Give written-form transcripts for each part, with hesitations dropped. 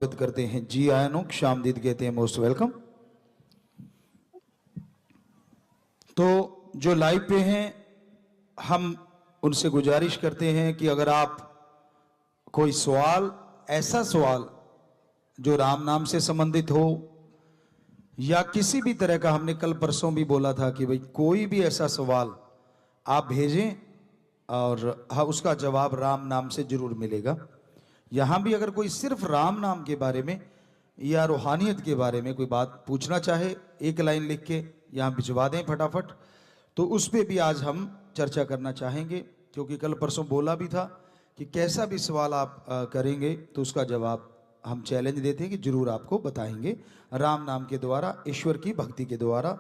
स्वागत करते हैं जी आयनों शामदीद कहते हैं मोस्ट वेलकम। तो जो लाइव पे हैं हम उनसे गुजारिश करते हैं कि अगर आप कोई सवाल, ऐसा सवाल जो राम नाम से संबंधित हो या किसी भी तरह का, हमने कल परसों भी बोला था कि भाई कोई भी ऐसा सवाल आप भेजें और हाँ उसका जवाब राम नाम से जरूर मिलेगा। यहाँ भी अगर कोई सिर्फ राम नाम के बारे में या रूहानियत के बारे में कोई बात पूछना चाहे, एक लाइन लिख के यहाँ भिजवा दें फटाफट, तो उस पर भी आज हम चर्चा करना चाहेंगे। क्योंकि कल परसों बोला भी था कि कैसा भी सवाल आप करेंगे तो उसका जवाब हम चैलेंज देते हैं कि जरूर आपको बताएंगे राम नाम के द्वारा, ईश्वर की भक्ति के द्वारा।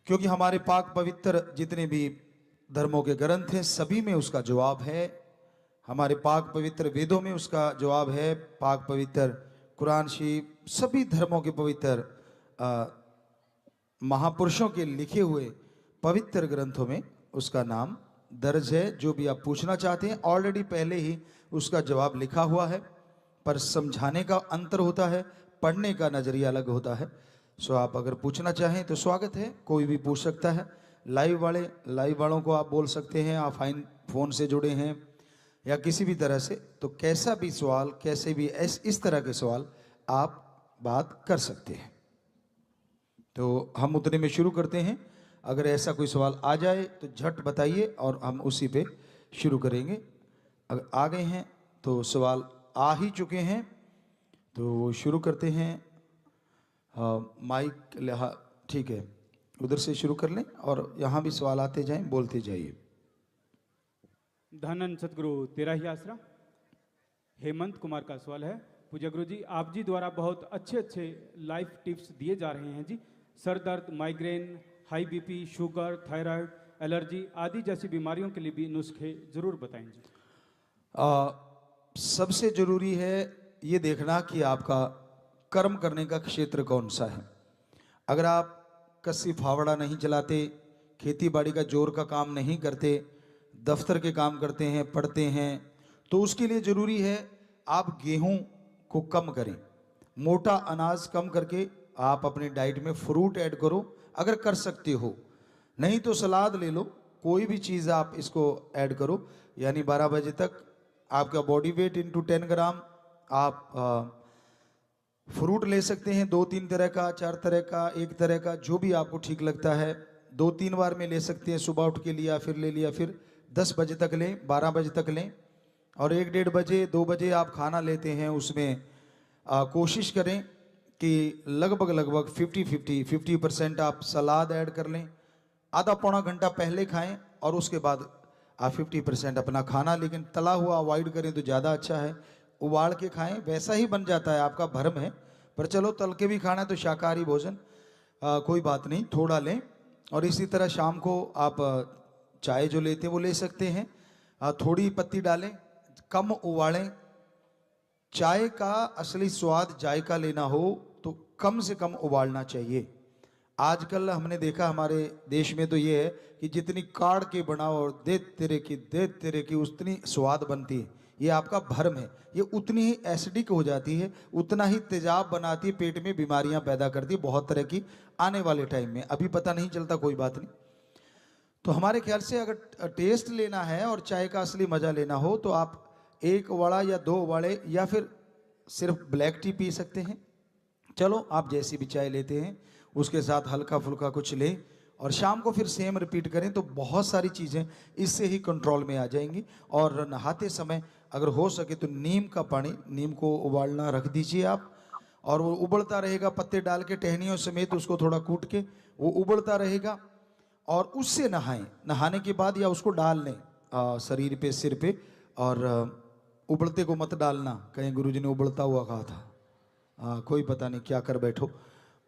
क्योंकि हमारे पाक पवित्र जितने भी धर्मों के ग्रंथ हैं सभी में उसका जवाब है। हमारे पाक पवित्र वेदों में उसका जवाब है, पाक पवित्र कुरान शरीफ, सभी धर्मों के पवित्र महापुरुषों के लिखे हुए पवित्र ग्रंथों में उसका नाम दर्ज है। जो भी आप पूछना चाहते हैं ऑलरेडी पहले ही उसका जवाब लिखा हुआ है, पर समझाने का अंतर होता है, पढ़ने का नजरिया अलग होता है। सो आप अगर पूछना चाहें तो स्वागत है, कोई भी पूछ सकता है। लाइव वालों को आप बोल सकते हैं, आप फोन से जुड़े हैं या किसी भी तरह से, तो कैसा भी सवाल, कैसे भी इस तरह के सवाल आप बात कर सकते हैं। तो हम उतने में शुरू करते हैं। अगर ऐसा कोई सवाल आ जाए तो झट बताइए और हम उसी पे शुरू करेंगे। अगर आ गए हैं तो सवाल आ ही चुके हैं तो शुरू करते हैं। माइक ठीक है, उधर से शुरू कर लें और यहाँ भी सवाल आते जाएं, बोलते जाइए। धनन सतगुरु तेरा ही आसरा। हेमंत कुमार का सवाल है, पूज्य गुरु जी आप जी द्वारा बहुत अच्छे लाइफ टिप्स दिए जा रहे हैं जी। सर दर्द, migraine, high BP, sugar, thyroid, allergy आदि जैसी बीमारियों के लिए भी नुस्खे जरूर बताएं जी। सबसे जरूरी है ये देखना कि आपका कर्म करने का क्षेत्र कौन सा है। अगर आप कस्सी फावड़ा नहीं चलाते, खेती बाड़ी का जोर का काम नहीं करते, दफ्तर के काम करते हैं, पढ़ते हैं, तो उसके लिए ज़रूरी है आप गेहूं को कम करें, मोटा अनाज कम करके आप अपनी डाइट में फ्रूट ऐड करो अगर कर सकते हो। नहीं तो सलाद ले लो, कोई भी चीज़ आप इसको ऐड करो। यानी 12 बजे तक आपका बॉडी वेट इंटू 10 ग्राम आप फ्रूट ले सकते हैं, 2-3 तरह का, 4 तरह का, 1 तरह का, जो भी आपको ठीक लगता है। 2-3 बार में ले सकते हैं, सुबह उठ के लिया, फिर ले लिया, फिर 10 बजे तक लें, 12 बजे तक लें, और 1-1:30 बजे 2 बजे आप खाना लेते हैं। उसमें कोशिश करें कि लगभग 50% आप सलाद ऐड कर लें, आधा पौना घंटा पहले खाएं और उसके बाद आप 50% अपना खाना, लेकिन तला हुआ अवॉइड करें तो ज़्यादा अच्छा है। उबाल के खाएं, वैसा ही बन जाता है, आपका भरम है, पर चलो तल के भी खाना है तो शाकाहारी भोजन कोई बात नहीं, थोड़ा लें। और इसी तरह शाम को आप चाय जो लेते हैं वो ले सकते हैं, थोड़ी पत्ती डालें, कम उबालें। चाय का असली स्वाद जायका लेना हो तो कम से कम उबालना चाहिए। आजकल हमने देखा हमारे देश में तो ये है कि जितनी काढ़ के बनाओ और दे तेरे की उतनी स्वाद बनती है। ये आपका भ्रम है, ये उतनी ही एसिडिक हो जाती है, उतना ही तेजाब बनाती है, पेट में बीमारियां पैदा करती है बहुत तरह की आने वाले टाइम में। अभी पता नहीं चलता, कोई बात नहीं। तो हमारे ख्याल से अगर टेस्ट लेना है और चाय का असली मज़ा लेना हो तो आप 1 वाड़ा या 2 वाड़े या फिर सिर्फ ब्लैक टी पी सकते हैं। चलो आप जैसी भी चाय लेते हैं उसके साथ हल्का फुल्का कुछ लें और शाम को फिर सेम रिपीट करें तो बहुत सारी चीज़ें इससे ही कंट्रोल में आ जाएंगी। और नहाते समय अगर हो सके तो नीम का पानी, नीम को उबालना रख दीजिए आप, और वो उबलता रहेगा, पत्ते डाल के टहनियों समेत उसको थोड़ा कूट के वो उबलता रहेगा और उससे नहाएं। नहाने के बाद या उसको डाल लें शरीर पे, सिर पे, और उबलते को मत डालना, कहीं गुरुजी ने उबलता हुआ कहा था, कोई पता नहीं क्या कर बैठो।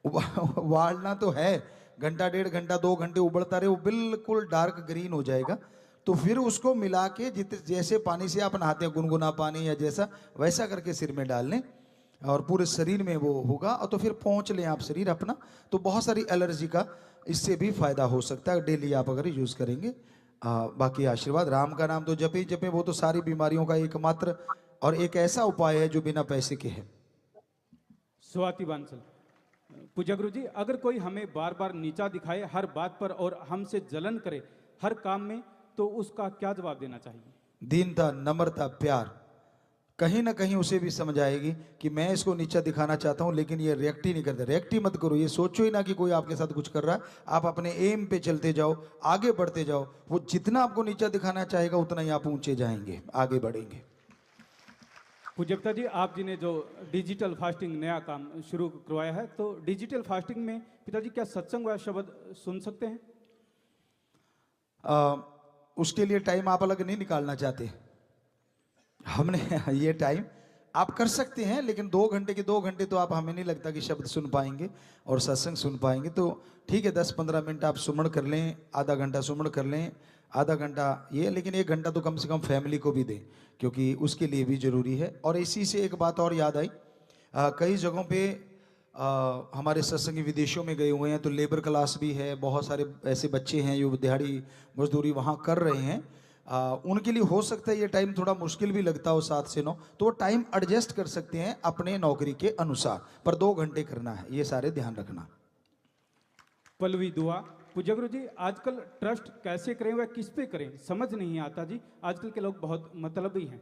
उबालना तो है, घंटा 1.5 घंटा 2 घंटे उबलता रहे, वो बिल्कुल डार्क ग्रीन हो जाएगा। तो फिर उसको मिला के जैसे पानी से आप नहाते हैं, गुनगुना पानी या जैसा, वैसा करके सिर में डाल लें और पूरे शरीर में वो होगा। और तो फिर पहुँच लें आप शरीर अपना, तो बहुत सारी एलर्जी का इससे भी फायदा हो सकता है डेली आप अगर यूज़ करेंगे। बाकी आशीर्वाद, राम का नाम तो जपे ही जपे, वो तो सारी बीमारियों का एकमात्र और एक ऐसा उपाय है जो बिना पैसे के है। स्वाति बांसल। पूजा गुरु जी, अगर कोई हमें बार बार नीचा दिखाए हर बात पर और हमसे जलन करे हर काम में, तो उसका क्या जवाब देना चाहिए? दीनता, नम्रता, प्यार कहीं ना कहीं उसे भी समझ आएगी कि मैं इसको नीचा दिखाना चाहता हूं, लेकिन ये रिएक्ट ही नहीं करता। रिएक्ट ही मत करो, ये सोचो ही ना कि कोई आपके साथ कुछ कर रहा है। आप अपने एम पे चलते जाओ, आगे बढ़ते जाओ। वो जितना आपको नीचा दिखाना चाहेगा उतना ही आप ऊंचे जाएंगे, आगे बढ़ेंगे। पूज्य पिता जी, आप जी ने जो डिजिटल फास्टिंग नया काम शुरू करवाया है, तो डिजिटल फास्टिंग में पिताजी क्या सत्संग व शब्द सुन सकते हैं? उसके लिए टाइम आप अलग नहीं निकालना चाहते। हमने ये टाइम आप कर सकते हैं, लेकिन 2 घंटे के 2 घंटे तो आप, हमें नहीं लगता कि शब्द सुन पाएंगे और सत्संग सुन पाएंगे। तो ठीक है, 10-15 मिनट आप सुमन कर लें, आधा घंटा सुमन कर लें, आधा घंटा ये, लेकिन 1 घंटा तो कम से कम फैमिली को भी दें, क्योंकि उसके लिए भी जरूरी है। और इसी से एक बात और याद आई, कई जगहों पे हमारे सत्संगी विदेशों में गए हुए हैं, तो लेबर क्लास भी है, बहुत सारे ऐसे बच्चे हैं जो दिहाड़ी मजदूरी वहाँ कर रहे हैं। उनके लिए हो सकता है ये टाइम थोड़ा मुश्किल भी लगता हो, 7 से 9, तो वो टाइम एडजस्ट कर सकते हैं अपने नौकरी के अनुसार, पर 2 घंटे करना है, ये सारे ध्यान रखना। पलवी दुआ। पूज्य गुरु जी, आजकल ट्रस्ट कैसे करें व किस पे करें समझ नहीं आता जी। आजकल के लोग बहुत मतलबी हैं।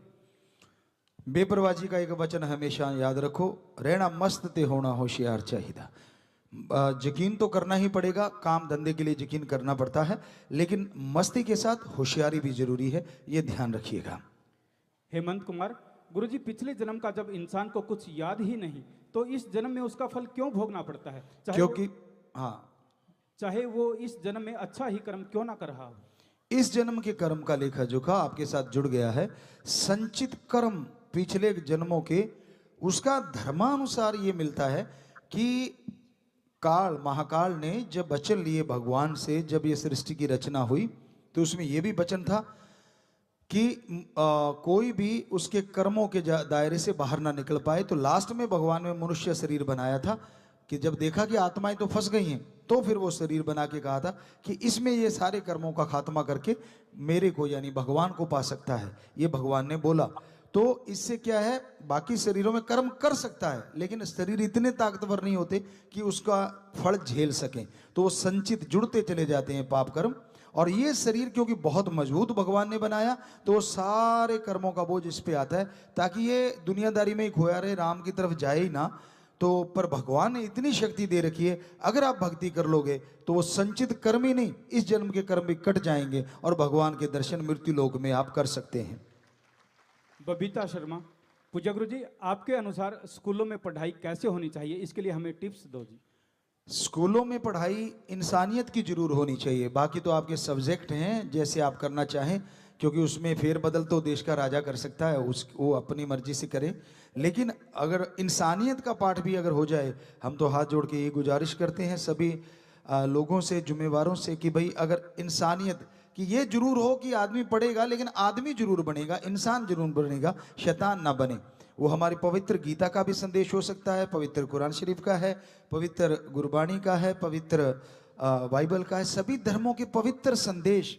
बेपरवाजी का एक वचन हमेशा याद रखो, रहना मस्त ते होना होशियार चाहिए। यकीन तो करना ही पड़ेगा, काम धंधे के लिए यकीन करना पड़ता है, लेकिन मस्ती के साथ होशियारी भी जरूरी है, ये ध्यान रखिएगा। हेमंत कुमार। गुरु जी, पिछले जन्म का जब इंसान को कुछ याद ही नहीं, तो इस जन्म में उसका फल क्यों भोगना पड़ता है? क्योंकि चाहे वो इस जन्म में अच्छा ही कर्म क्यों ना कर रहा हो। इस जन्म के कर्म का लेखा जोखा आपके साथ जुड़ गया है। संचित कर्म पिछले जन्मों के, उसका धर्मानुसार ये मिलता है कि महाकाल ने जब वचन लिए भगवान से, जब ये सृष्टि की रचना हुई, तो उसमें यह भी वचन था कि कोई भी उसके कर्मों के दायरे से बाहर ना निकल पाए। तो लास्ट में भगवान ने मनुष्य शरीर बनाया था कि जब देखा कि आत्माएं तो फंस गई हैं, तो फिर वो शरीर बना के कहा था कि इसमें ये सारे कर्मों का खात्मा करके मेरे को यानी भगवान को पा सकता है, ये भगवान ने बोला। तो इससे क्या है, बाकी शरीरों में कर्म कर सकता है, लेकिन शरीर इतने ताकतवर नहीं होते कि उसका फल झेल सकें, तो वो संचित जुड़ते चले जाते हैं पाप कर्म। और ये शरीर क्योंकि बहुत मजबूत भगवान ने बनाया, तो वो सारे कर्मों का बोझ इस पे आता है, ताकि ये दुनियादारी में ही खोया रहे, राम की तरफ जाए ही ना। तो पर भगवान ने इतनी शक्ति दे रखी है, अगर आप भक्ति कर लोगे तो वो संचित कर्म ही नहीं, इस जन्म के कर्म भी कट जाएंगे और भगवान के दर्शन मृत्यु लोक में आप कर सकते हैं। बबीता शर्मा। पूज्य गुरु जी, आपके अनुसार स्कूलों में पढ़ाई कैसे होनी चाहिए, इसके लिए हमें टिप्स दो जी। स्कूलों में पढ़ाई इंसानियत की जरूर होनी चाहिए, बाकी तो आपके सब्जेक्ट हैं जैसे आप करना चाहें, क्योंकि उसमें फेरबदल तो देश का राजा कर सकता है, वो अपनी मर्जी से करे। लेकिन अगर इंसानियत का पाठ भी अगर हो जाए, हम तो हाथ जोड़ के ये गुजारिश करते हैं सभी लोगों से, जुम्मेवारों से, कि भाई अगर इंसानियत कि ये जरूर हो कि आदमी पढ़ेगा, लेकिन आदमी जरूर बनेगा, इंसान जरूर बनेगा, शैतान ना बने। वो हमारी पवित्र गीता का भी संदेश हो सकता है, पवित्र कुरान शरीफ का है, पवित्र गुरबाणी का है, पवित्र बाइबल का है, सभी धर्मों के पवित्र संदेश,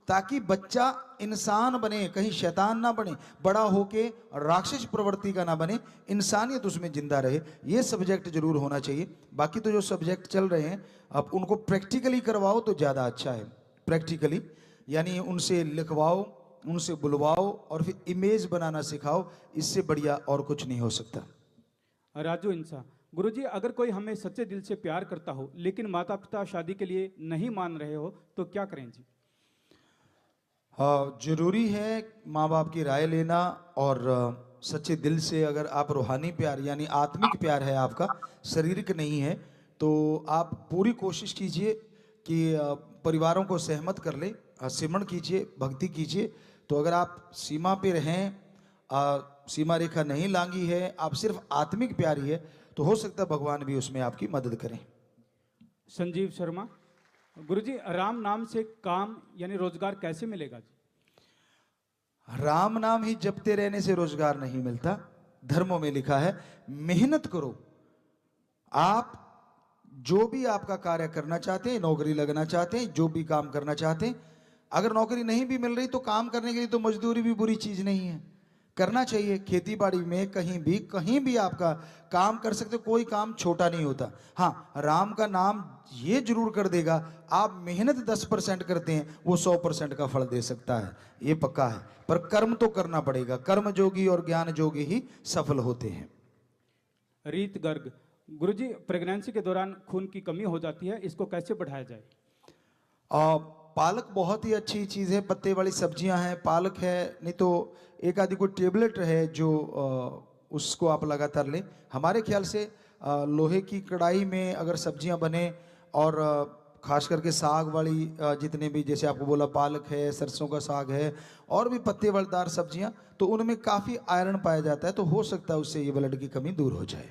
ताकि बच्चा इंसान बने, कहीं शैतान ना बने, बड़ा होके राक्षस प्रवृत्ति का ना बने, इंसानियत उसमें जिंदा रहे। ये सब्जेक्ट जरूर होना चाहिए। बाकी तो जो सब्जेक्ट चल रहे हैं, आप उनको प्रैक्टिकली करवाओ तो ज़्यादा अच्छा है। प्रैक्टिकली यानी उनसे लिखवाओ, उनसे बुलवाओ और फिर इमेज बनाना सिखाओ, इससे बढ़िया और कुछ नहीं हो सकता। राजू इंसा। गुरुजी, अगर कोई हमें सच्चे दिल से प्यार करता हो लेकिन माता पिता शादी के लिए नहीं मान रहे हो, तो क्या करें जी? जरूरी है माँ बाप की राय लेना, और सच्चे दिल से अगर आप रूहानी प्यार यानी आत्मिक प्यार है आपका, शारीरिक नहीं है, तो आप पूरी कोशिश कीजिए कि परिवारों को सहमत कर ले, सिमरण कीजिए, भक्ति कीजिए। तो अगर आप सीमा पे रहें, सीमा रेखा नहीं लांगी है, आप सिर्फ आत्मिक प्यार ही है, तो हो सकता है भगवान भी उसमें आपकी मदद करें। संजीव शर्मा। गुरुजी, राम नाम से काम यानी रोजगार कैसे मिलेगा जी? राम नाम ही जपते रहने से रोजगार नहीं मिलता, धर्मों में लिखा है मेहनत करो। आप जो भी आपका कार्य करना चाहते हैं, नौकरी लगना चाहते हैं, जो भी काम करना चाहते हैं, अगर नौकरी नहीं भी मिल रही तो काम करने के लिए तो मजदूरी भी बुरी चीज नहीं है। करना चाहिए। खेती बाड़ी में कहीं भी आपका काम कर सकते हो, कोई काम छोटा नहीं होता। हाँ, राम का नाम ये जरूर कर देगा, आप मेहनत 10% करते हैं वो 100% का फल दे सकता है, ये पक्का है। पर कर्म तो करना पड़ेगा, कर्म जोगी और ज्ञान जोगी ही सफल होते हैं। रीत गर्ग, गुरुजी प्रेगनेंसी के दौरान खून की कमी हो जाती है, इसको कैसे बढ़ाया जाए? पालक बहुत ही अच्छी चीज़ है, पत्ते वाली सब्जियां हैं, पालक है, नहीं तो एक आदि कोई टेबलेट है जो उसको आप लगातार लें। हमारे ख्याल से लोहे की कढ़ाई में अगर सब्जियां बने और खास करके साग वाली जितने भी, जैसे आपको बोला पालक है, सरसों का साग है और भी पत्ते वालेदार सब्जियां, तो उनमें काफ़ी आयरन पाया जाता है, तो हो सकता है उससे ये ब्लड की कमी दूर हो जाए।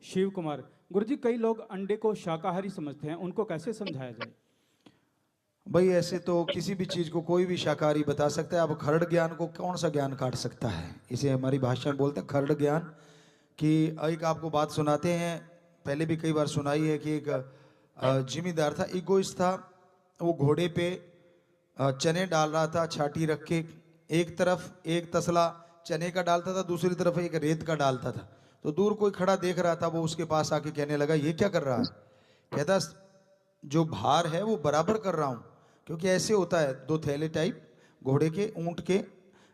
शिव कुमार, गुरुजी कई लोग अंडे को शाकाहारी समझते हैं, उनको कैसे समझाया जाए? भाई ऐसे तो किसी भी चीज़ को कोई भी शाकाहारी बता सकता है। अब खरड़ ज्ञान को कौन सा ज्ञान काट सकता है? इसे हमारी भाषा में बोलते हैं खरड़ ज्ञान। कि एक आपको बात सुनाते हैं, पहले भी कई बार सुनाई है कि एक जिम्मेदार था, इगोइस्ट था। वो घोड़े पे चने डाल रहा था छाटी रख के, एक तरफ एक तसला चने का डालता था, दूसरी तरफ एक रेत का डालता था। तो दूर कोई खड़ा देख रहा था, वो उसके पास आके कहने लगा ये क्या कर रहा है? कहता जो भार है वो बराबर कर रहा हूँ, क्योंकि ऐसे होता है दो थैले टाइप घोड़े के ऊंट के,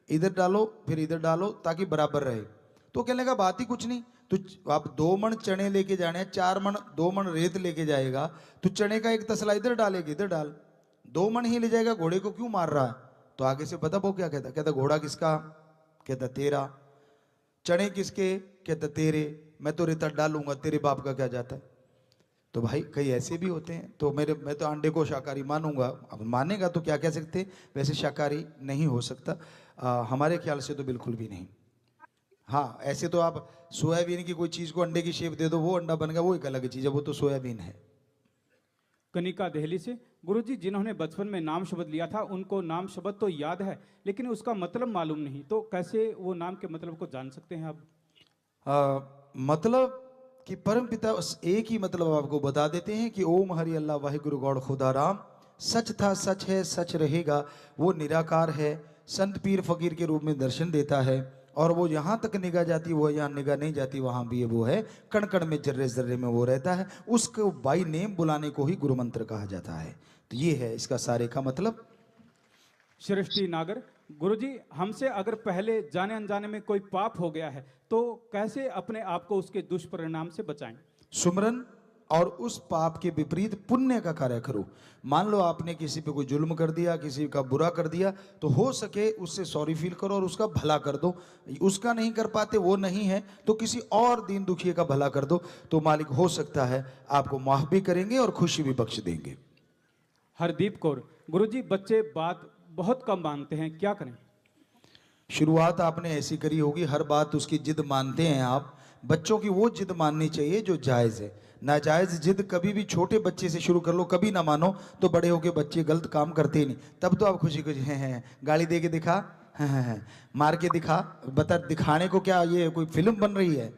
इधर डालो फिर इधर डालो ताकि बराबर रहे। तो कहने लगा बात ही कुछ नहीं, तो आप 2 मन चने लेके जाने हैं, 2 मन रेत लेके जाएगा, तो चने का एक तसला इधर डालेगी, इधर डाल, 2 मन ही ले जाएगा, घोड़े को क्यों मार रहा है? तो आगे से पता वो क्या कहता? कहता घोड़ा किसका? कहता तेरा। चने किसके? कहता तेरे। मैं तो रेता डालूंगा, तेरे बाप का क्या जाता है? तो भाई कई ऐसे भी होते हैं। तो मैं तो अंडे को शाकाहारी मानूंगा, अब मानेगा तो क्या कह सकते, वैसे शाकाहारी नहीं हो सकता हमारे ख्याल से तो बिल्कुल भी नहीं। हाँ, ऐसे तो आप सोयाबीन की कोई चीज़ को अंडे की शेप दे दो, वो अंडा बन गया, वो एक अलग चीज़ है, वो तो सोयाबीन है। कनिका देहली से, गुरुजी जिन्होंने बचपन में नाम शब्द लिया था उनको नाम शब्द तो याद है लेकिन उसका मतलब मालूम नहीं, तो कैसे वो नाम के मतलब को जान सकते हैं आप? मतलब कि परम पिता एक ही मतलब आपको बता देते हैं कि ओम हरि अल्लाह वाहिगुरु गौड़ खुदा राम, सच था सच है सच रहेगा, वो निराकार है, संत पीर फकीर के रूप में दर्शन देता है, और वो यहाँ तक निगाह जाती वो यहाँ निगाह नहीं जाती, वहाँ भी वो है, कण कण में जर्रे जर्रे में वो रहता है, उसको बाई नेम बुलाने को ही गुरु मंत्र कहा जाता है। तो ये है इसका सारे का मतलब। सृष्टि नागर, गुरुजी हमसे अगर पहले जाने अनजाने में कोई पाप हो गया है तो कैसे अपने आप को उसके दुष्परिणाम से बचाएं? सुमरन और उस पाप के विपरीत पुण्य का कार्य करो। मान लो आपने किसी पे कोई जुल्म कर दिया, किसी का बुरा कर दिया, तो हो सके उससे सॉरी फील करो और उसका भला कर दो। उसका नहीं कर पाते, वो नहीं है, तो किसी और दीन दुखिए का भला कर दो, तो मालिक हो सकता है आपको माफ भी करेंगे और खुशी भी बख्श देंगे। हरदीप कौर, गुरुजी बच्चे बात बहुत कम मानते हैं, क्या करें? शुरुआत आपने ऐसी करी होगी, हर बात उसकी जिद मानते हैं आप। बच्चों की वो जिद माननी चाहिए जो जायज़ है। नाजायज़ जिद कभी भी छोटे बच्चे से शुरू कर लो, कभी ना मानो, तो बड़े होके बच्चे गलत काम करते ही नहीं। तब तो आप खुशी खुशी हैं गाली दे के दिखा, हैं मार के दिखा, बता दिखाने को क्या ये कोई फिल्म बन रही है?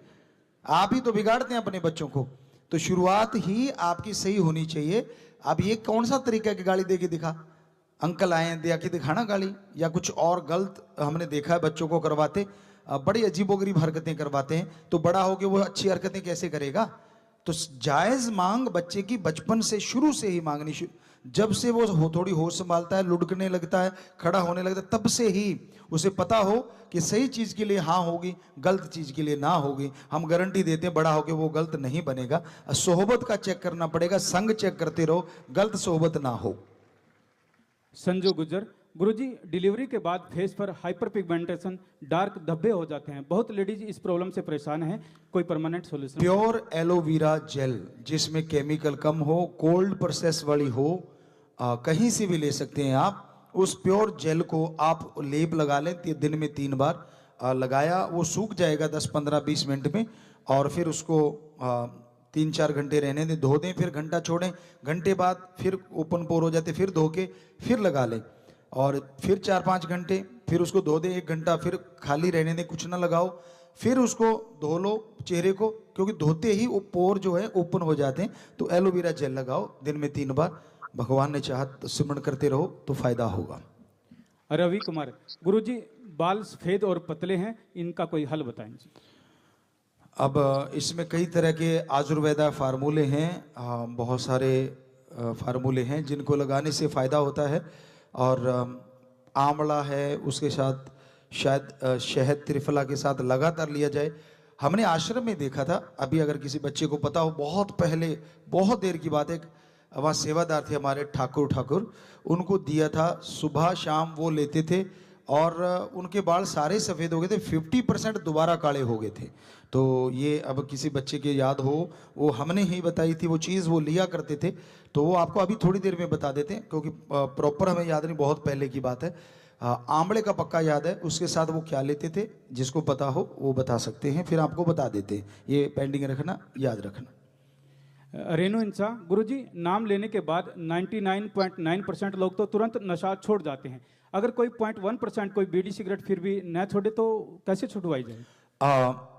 आप ही तो बिगाड़ते हैं अपने बच्चों को। तो शुरुआत ही आपकी सही होनी चाहिए। अब ये कौन सा तरीका है कि गाली दे के दिखा? अंकल आए दिया कि दिखाना गाली, या कुछ और गलत हमने देखा है बच्चों को करवाते, बड़ी अजीबोगरीब हरकतें करवाते हैं, तो बड़ा होके वो अच्छी हरकतें कैसे करेगा? तो जायज मांग बच्चे की बचपन से शुरू से ही मांगनी जब से वो थोड़ी होश संभालता है, लुढ़कने लगता है, खड़ा होने लगता है, तब से ही उसे पता हो कि सही चीज के लिए हाँ होगी, गलत चीज के लिए ना होगी। हम गारंटी देते हैं बड़ा होके वो गलत नहीं बनेगा। सोहबत का चेक करना पड़ेगा, संग चेक करते रहो, गलत सोहबत ना हो। संजू गुज्जर, गुरुजी डिलीवरी के बाद फेस पर हाइपर पिगमेंटेशन, डार्क धब्बे हो जाते हैं, बहुत लेडीज इस प्रॉब्लम से परेशान हैं, कोई permanent solution? Pure aloe vera gel जिसमें केमिकल कम हो, कोल्ड प्रोसेस वाली हो, कहीं से भी ले सकते हैं आप। उस प्योर जेल को आप लेप लगा लें, दिन में 3 बार लगाया, वो सूख जाएगा 10-15-20 मिनट में, और फिर उसको 3-4 घंटे रहने दें, धो दें, फिर घंटा छोड़ें, घंटे बाद फिर ओपन पोर हो जाते, फिर धो के फिर लगा लें, और फिर 4-5 घंटे फिर उसको धो दें, 1 घंटा फिर खाली रहने दें, कुछ ना लगाओ, फिर उसको धो लो चेहरे को, क्योंकि धोते ही वो पोर जो है ओपन हो जाते हैं। तो एलोवेरा जेल लगाओ दिन में 3 बार, भगवान ने चाहा तो सिमरण करते रहो तो फायदा होगा। रवि कुमार, गुरुजी बाल सफ़ेद और पतले हैं, इनका कोई हल बताएं जी। अब इसमें कई तरह के आयुर्वेदा फार्मूले हैं, बहुत सारे फार्मूले हैं जिनको लगाने से फ़ायदा होता है। और आंवला है, उसके साथ शायद शहद त्रिफला के साथ लगातार लिया जाए। हमने आश्रम में देखा था, अभी अगर किसी बच्चे को पता हो, बहुत पहले, बहुत देर की बात है, वहाँ सेवादार थे हमारे ठाकुर, उनको दिया था, सुबह शाम वो लेते थे और उनके बाल सारे सफ़ेद हो गए थे, 50% दोबारा काले हो गए थे। तो ये अब किसी बच्चे के याद हो, वो हमने ही बताई थी वो चीज़, वो लिया करते थे। तो वो आपको अभी थोड़ी देर में बता देते हैं, क्योंकि प्रॉपर हमें याद नहीं, बहुत पहले की बात है। आंवले का पक्का याद है, उसके साथ वो क्या लेते थे, जिसको पता हो वो बता सकते हैं, फिर आपको बता देते हैं। ये पेंडिंग रखना, याद रखना। रेणु इंसा, गुरुजी नाम लेने के बाद 99.9% लोग तो तुरंत नशा छोड़ जाते हैं। अगर कोई 0.1% कोई बीड़ी सिगरेट फिर भी न छोड़े तो कैसे छुटवाई जाए?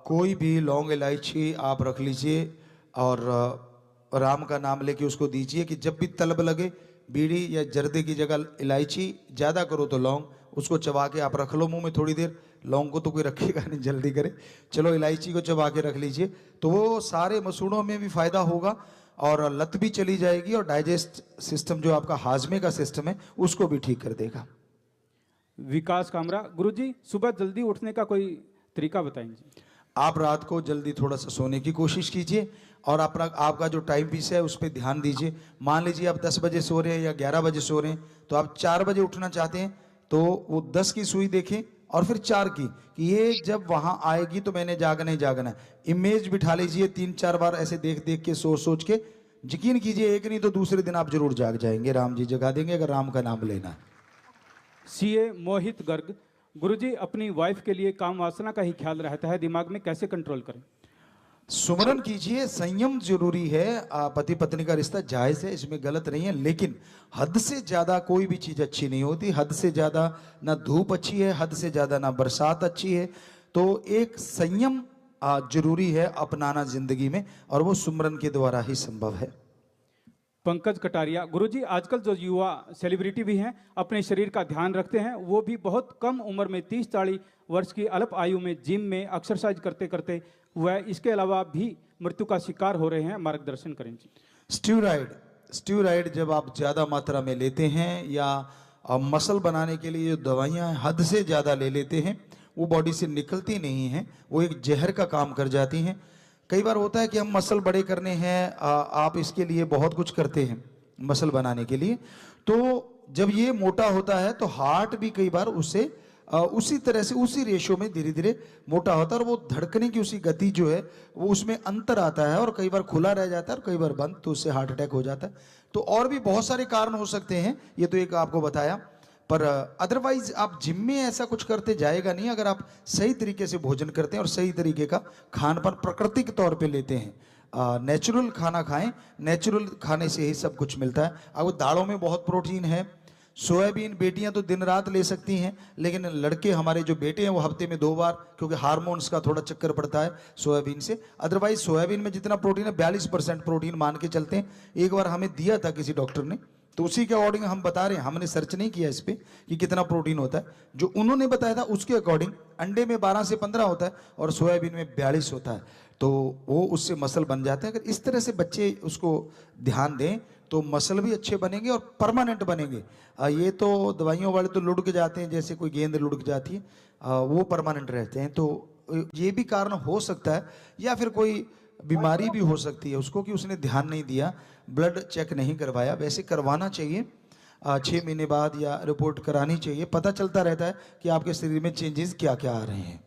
कोई भी लौंग इलायची आप रख लीजिए और राम का नाम लेके उसको दीजिए कि जब भी तलब लगे, बीड़ी या जर्दे की जगह इलायची, ज़्यादा करो तो लौंग, उसको चबा के आप रख लो मुंह में थोड़ी देर। लौंग को तो कोई रखेगा नहीं, जल्दी करे, चलो इलायची को चबा के रख लीजिए, तो वो सारे मसूड़ों में भी फायदा होगा और लत भी चली जाएगी और डाइजेस्ट सिस्टम, जो आपका हाजमे का सिस्टम है, उसको भी ठीक कर देगा। विकास कामरा, गुरुजी सुबह जल्दी उठने का कोई तरीका बताएंगे? आप रात को जल्दी थोड़ा सा सोने की कोशिश कीजिए और आपका जो टाइम पीस है उस पर ध्यान दीजिए। मान लीजिए आप 10 बजे सो रहे हैं या 11 बजे सो रहे हैं, तो आप 4 बजे उठना चाहते हैं, तो वो 10 की सुई देखें और फिर 4 की, कि ये जब वहां आएगी तो मैंने जागना ही जागना है। इमेज बिठा लीजिए 3-4 बार, ऐसे देख देख के, सोच सोच के। यकीन कीजिए, एक नहीं तो दूसरे दिन आप जरूर जाग जाएंगे, राम जी जगा देंगे अगर राम का नाम लेना है। सीए मोहित गर्ग, गुरुजी अपनी वाइफ के लिए काम वासना का ही ख्याल रहता है, दिमाग में कैसे कंट्रोल करें? सुमरन कीजिए, संयम जरूरी है। पति पत्नी का रिश्ता जायज है, इसमें गलत नहीं है, लेकिन हद से ज्यादा कोई भी चीज अच्छी नहीं होती। हद से ज्यादा ना धूप अच्छी है, हद से ज्यादा ना बरसात अच्छी है। तो एक संयम जरूरी है अपनाना जिंदगी में, और वो सुमरन के द्वारा ही संभव है। पंकज कटारिया, गुरुजी आजकल जो युवा सेलिब्रिटी भी हैं, अपने शरीर का ध्यान रखते हैं, वो भी बहुत कम उम्र में 30-40 वर्ष की अल्प आयु में जिम में एक्सरसाइज करते करते वह इसके अलावा भी मृत्यु का शिकार हो रहे हैं, मार्गदर्शन करें जी। स्टीरॉयड जब आप ज्यादा मात्रा में लेते हैं या मसल बनाने के लिए जो दवाइयां हद से ज्यादा ले लेते हैं, वो बॉडी से निकलती नहीं हैं, वो एक जहर का काम कर जाती हैं। कई बार होता है कि हम मसल बड़े करने हैं, आप इसके लिए बहुत कुछ करते हैं मसल बनाने के लिए, तो जब ये मोटा होता है तो हार्ट भी कई बार उससे उसी तरह से, उसी रेशो में धीरे धीरे मोटा होता है, और वो धड़कने की उसी गति जो है वो उसमें अंतर आता है, और कई बार खुला रह जाता है और कई बार बंद, तो उससे हार्ट अटैक हो जाता है। तो और भी बहुत सारे कारण हो सकते हैं, ये तो एक आपको बताया, पर अदरवाइज आप जिम में ऐसा कुछ करते जाएगा नहीं अगर आप सही तरीके से भोजन करते हैं और सही तरीके का खान पान प्राकृतिक तौर पे लेते हैं। नेचुरल खाना खाएं, नेचुरल खाने से ही सब कुछ मिलता है। अब दालों में बहुत प्रोटीन है, सोयाबीन बेटियां तो दिन रात ले सकती हैं, लेकिन लड़के हमारे जो बेटे हैं वो हफ्ते में 2 बार, क्योंकि हार्मोन्स का थोड़ा चक्कर पड़ता है सोयाबीन से। अदरवाइज सोयाबीन में जितना प्रोटीन है 42% प्रोटीन मान के चलते हैं। एक बार हमें दिया था किसी डॉक्टर ने, तो उसी के अकॉर्डिंग हम बता रहे हैं, हमने सर्च नहीं किया इस पर कि कितना प्रोटीन होता है, जो उन्होंने बताया था उसके अकॉर्डिंग अंडे में 12 से 15 होता है और सोयाबीन में 42 होता है, तो वो उससे मसल बन जाते हैं। अगर इस तरह से बच्चे उसको ध्यान दें तो मसल भी अच्छे बनेंगे और परमानेंट बनेंगे। ये तो दवाइयों वाले तो लुढ़क जाते हैं, जैसे कोई गेंद लुढ़क जाती है, वो परमानेंट रहते हैं। तो ये भी कारण हो सकता है, या फिर कोई बीमारी भी हो सकती है उसको कि उसने ध्यान नहीं दिया, ब्लड चेक नहीं करवाया। वैसे करवाना चाहिए 6 महीने बाद, या रिपोर्ट करानी चाहिए, पता चलता रहता है कि आपके शरीर में चेंजेस क्या क्या आ रहे हैं।